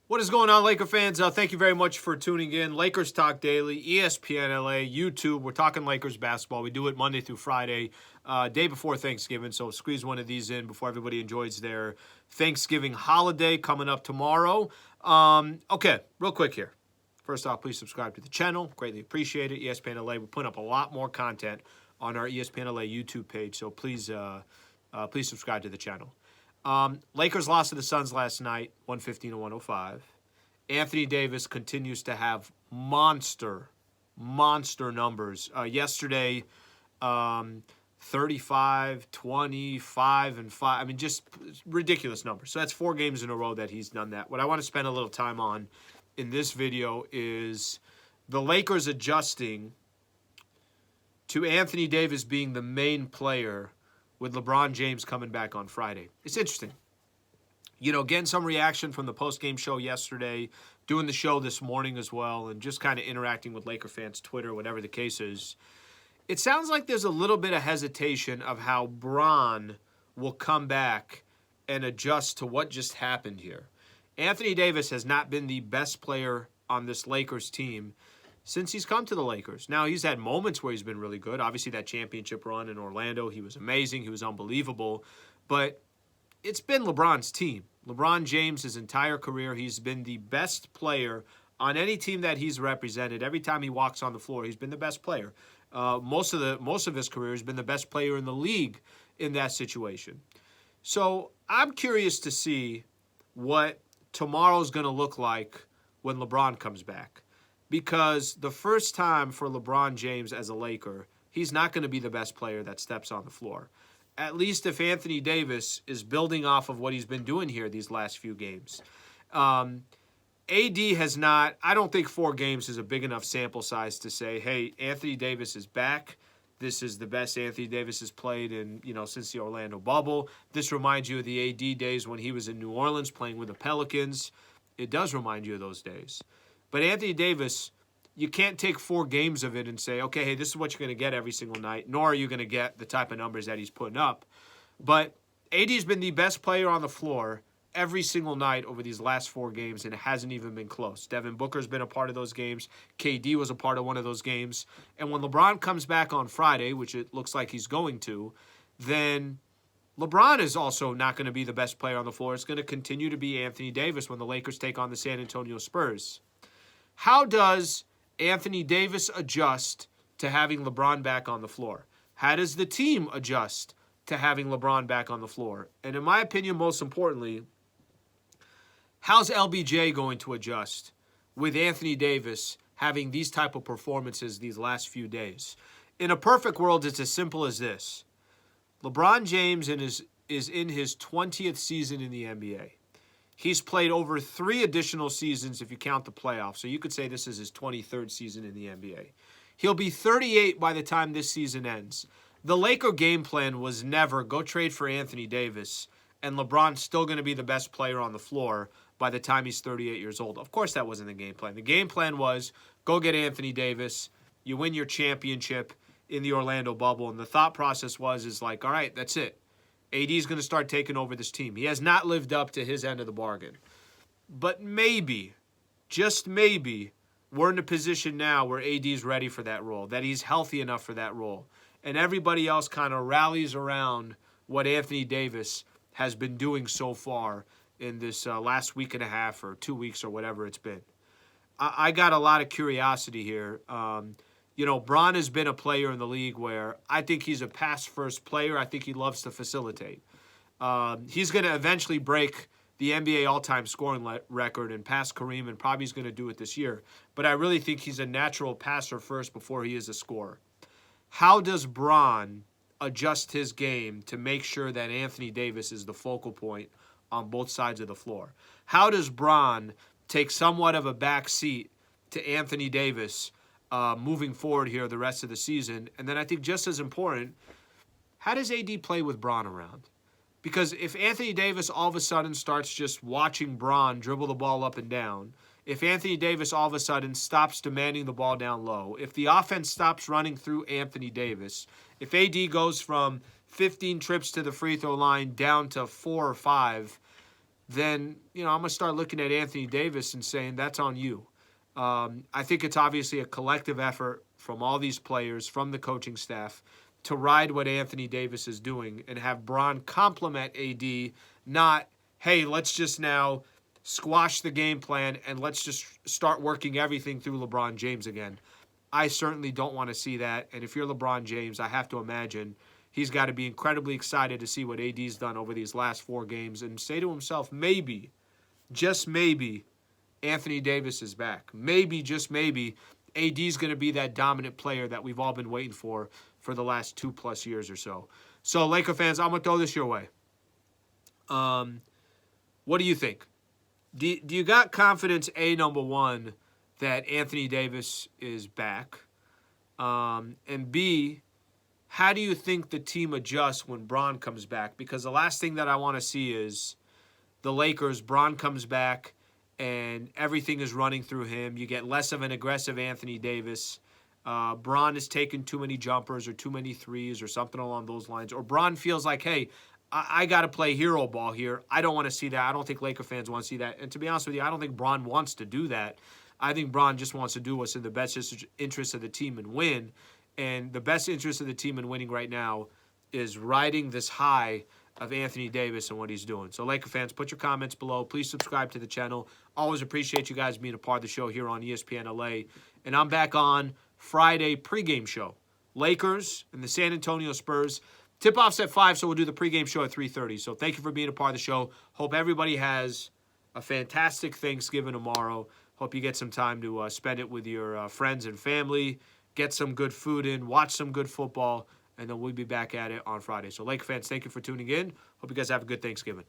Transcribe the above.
What is going on, Laker fans? Thank you very much for tuning in. Lakers Talk Daily, ESPN LA, YouTube. We're talking Lakers basketball. We do it Monday through Friday, day before Thanksgiving. So squeeze one of these in before everybody enjoys their Thanksgiving holiday coming up tomorrow. Okay, real quick here. First off, please subscribe to the channel. Greatly appreciate it. ESPN LA. We're putting up a lot more content on our ESPN LA YouTube page. So please subscribe to the channel. Lakers lost to the Suns last night, 115-105. Anthony Davis continues to have monster numbers. Yesterday, 35, 25, and 5. I mean, just ridiculous numbers. So that's 4 games in a row that he's done that. What I want to spend a little time on in this video is the Lakers adjusting to Anthony Davis being the main player with LeBron James coming back on Friday. It's interesting. You know, getting some reaction from the post-game show yesterday, doing the show this morning as well, and just kind of interacting with Laker fans, Twitter, whatever the case is. It sounds like there's a little bit of hesitation of how Bron will come back and adjust to what just happened here. Anthony Davis has not been the best player on this Lakers team since he's come to the Lakers. Now, he's had moments where he's been really good. Obviously, that championship run in Orlando, he was amazing. He was unbelievable. But it's been LeBron's team. LeBron James, his entire career, he's been the best player on any team that he's represented. Every time he walks on the floor, he's been the best player. Most of his career has been the best player in the league in that situation. So I'm curious to see what tomorrow's going to look like when LeBron comes back. Because the first time for LeBron James as a Laker, he's not going to be the best player that steps on the floor. At least if Anthony Davis is building off of what he's been doing here these last few games. AD has not, I don't think 4 games is a big enough sample size to say, hey, Anthony Davis is back. This is the best Anthony Davis has played in, since the Orlando bubble. This reminds you of the AD days when he was in New Orleans playing with the Pelicans. It does remind you of those days. But Anthony Davis, you can't take 4 games of it and say, okay, hey, this is what you're going to get every single night, nor are you going to get the type of numbers that he's putting up. But AD's been the best player on the floor every single night over these last 4 games, and it hasn't even been close. Devin Booker's been a part of those games. KD was a part of one of those games. And when LeBron comes back on Friday, which it looks like he's going to, then LeBron is also not going to be the best player on the floor. It's going to continue to be Anthony Davis when the Lakers take on the San Antonio Spurs. How does Anthony Davis adjust to having LeBron back on the floor? How does the team adjust to having LeBron back on the floor? And in my opinion, most importantly, how's LBJ going to adjust with Anthony Davis having these type of performances these last few days? In a perfect world, it's as simple as this. LeBron James is in his 20th season in the NBA. He's played over 3 additional seasons if you count the playoffs. So you could say this is his 23rd season in the NBA. He'll be 38 by the time this season ends. The Laker game plan was never go trade for Anthony Davis and LeBron's still going to be the best player on the floor by the time he's 38 years old. Of course that wasn't the game plan. The game plan was go get Anthony Davis. You win your championship in the Orlando bubble. And the thought process is like, all right, that's it. AD's going to start taking over this team. He has not lived up to his end of the bargain. But maybe, just maybe, we're in a position now where AD's ready for that role, that he's healthy enough for that role. And everybody else kind of rallies around what Anthony Davis has been doing so far in this last week and a half or 2 weeks or whatever it's been. I got a lot of curiosity here. Bron has been a player in the league where I think he's a pass-first player. I think he loves to facilitate. He's going to eventually break the NBA all-time scoring record and pass Kareem, and probably he's going to do it this year. But I really think he's a natural passer first before he is a scorer. How does Bron adjust his game to make sure that Anthony Davis is the focal point on both sides of the floor? How does Bron take somewhat of a back seat to Anthony Davis moving forward here the rest of the season? And then I think just as important, how does AD play with Bron around? Because if Anthony Davis all of a sudden starts just watching Bron dribble the ball up and down, if Anthony Davis all of a sudden stops demanding the ball down low, if the offense stops running through Anthony Davis, if AD goes from 15 trips to the free throw line down to 4 or 5, then, I'm going to start looking at Anthony Davis and saying that's on you. I think it's obviously a collective effort from all these players, from the coaching staff, to ride what Anthony Davis is doing and have Bron complement AD, not, hey, let's just now squash the game plan and let's just start working everything through LeBron James again. I certainly don't want to see that. And if you're LeBron James, I have to imagine he's got to be incredibly excited to see what AD's done over these last 4 games and say to himself, maybe, just maybe, Anthony Davis is back. Maybe, just maybe, AD's going to be that dominant player that we've all been waiting for the last 2+ years or so. So, Laker fans, I'm going to throw this your way. What do you think? Do you got confidence, number one, that Anthony Davis is back? And B, how do you think the team adjusts when Bron comes back? Because the last thing that I want to see is the Lakers, Bron comes back, and everything is running through him. You get less of an aggressive Anthony Davis. Bron is taking too many jumpers or too many threes or something along those lines. Or Bron feels like, hey, I got to play hero ball here. I don't want to see that. I don't think Laker fans want to see that. And to be honest with you, I don't think Bron wants to do that. I think Bron just wants to do what's in the best interest of the team and win. And the best interest of the team in winning right now is riding this high of Anthony Davis and what he's doing. So, Laker fans, put your comments below. Please subscribe to the channel. Always appreciate you guys being a part of the show here on ESPN LA. And I'm back on Friday pregame show. Lakers and the San Antonio Spurs. Tip-off's at 5, so we'll do the pregame show at 3:30. So thank you for being a part of the show. Hope everybody has a fantastic Thanksgiving tomorrow. Hope you get some time to spend it with your friends and family. Get some good food in. Watch some good football. And then we'll be back at it on Friday. So, Laker fans, thank you for tuning in. Hope you guys have a good Thanksgiving.